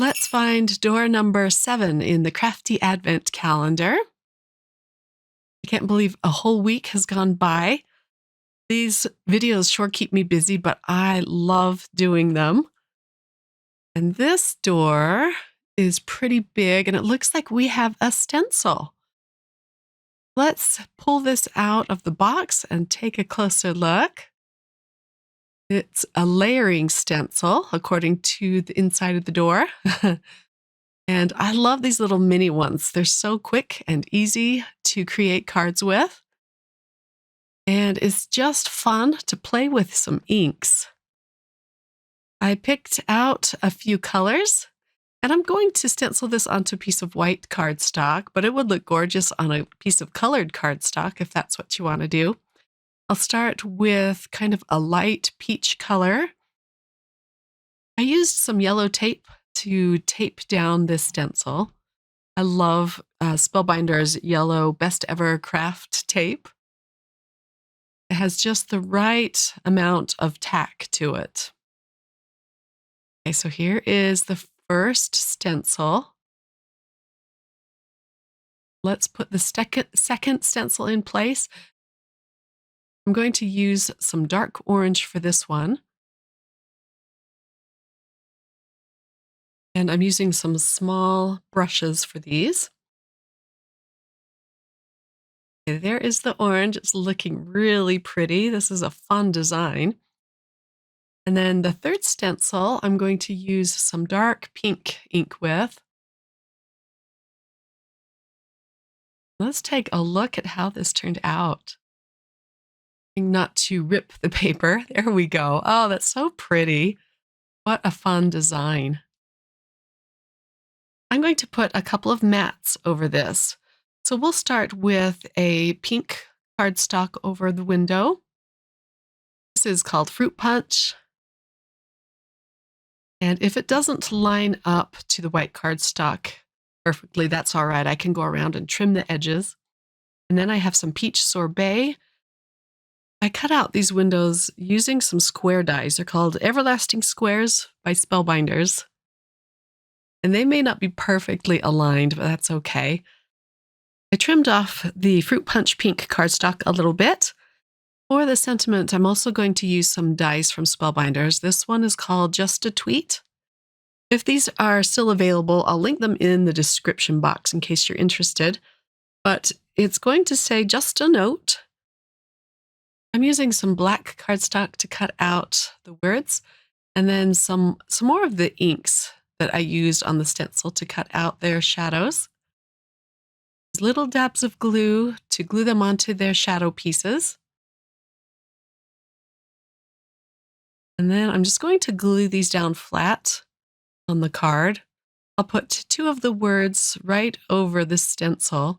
Let's find door number 7 in the Crafty Advent calendar. I can't believe a whole week has gone by. These videos sure keep me busy, but I love doing them. And this door is pretty big, and it looks like we have a stencil. Let's pull this out of the box and take a closer look. It's a layering stencil, according to the inside of the door. And I love these little mini ones. They're so quick and easy to create cards with. And it's just fun to play with some inks. I picked out a few colors, and I'm going to stencil this onto a piece of white cardstock, but it would look gorgeous on a piece of colored cardstock if that's what you want to do. I'll start with kind of a light peach color. I used some yellow tape to tape down this stencil. I love Spellbinder's yellow Best Ever Craft tape. It has just the right amount of tack to it. Okay, so here is the first stencil. Let's put the second stencil in place. I'm going to use some dark orange for this one. And I'm using some small brushes for these. Okay, there is the orange. It's looking really pretty. This is a fun design. And then the third stencil, I'm going to use some dark pink ink with. Let's take a look at how this turned out. Not to rip the paper. There we go. Oh, that's so pretty. What a fun design. I'm going to put a couple of mats over this. So we'll start with a pink cardstock over the window. This is called Fruit Punch. And if it doesn't line up to the white cardstock perfectly, that's all right. I can go around and trim the edges. And then I have some peach sorbet. I cut out these windows using some square dies. They're called Everlasting Squares by Spellbinders. And they may not be perfectly aligned, but that's okay. I trimmed off the Fruit Punch pink cardstock a little bit. For the sentiment, I'm also going to use some dies from Spellbinders. This one is called Just a Tweet. If these are still available, I'll link them in the description box in case you're interested. But it's going to say Just a Note. I'm using some black cardstock to cut out the words, and then some more of the inks that I used on the stencil to cut out their shadows. Little dabs of glue to glue them onto their shadow pieces. And then I'm just going to glue these down flat on the card. I'll put 2 of the words right over the stencil.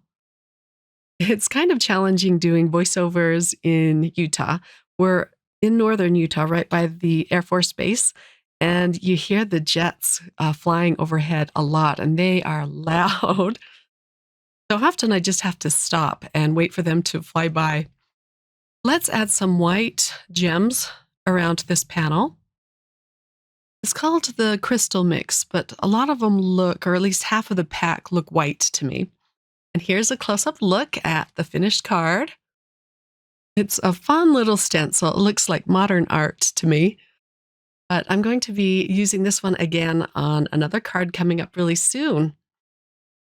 It's kind of challenging doing voiceovers in Utah. We're in northern Utah, right by the Air Force Base, and you hear the jets flying overhead a lot, and they are loud. So often I just have to stop and wait for them to fly by. Let's add some white gems around this panel. It's called the Crystal Mix, but a lot of them look, or at least half of the pack look white to me. And here's a close-up look at the finished card. It's a fun little stencil. It looks like modern art to me. But I'm going to be using this one again on another card coming up really soon.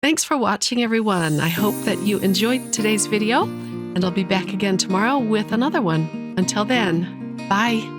Thanks for watching, everyone. I hope that you enjoyed today's video, and I'll be back again tomorrow with another one. Until then, bye.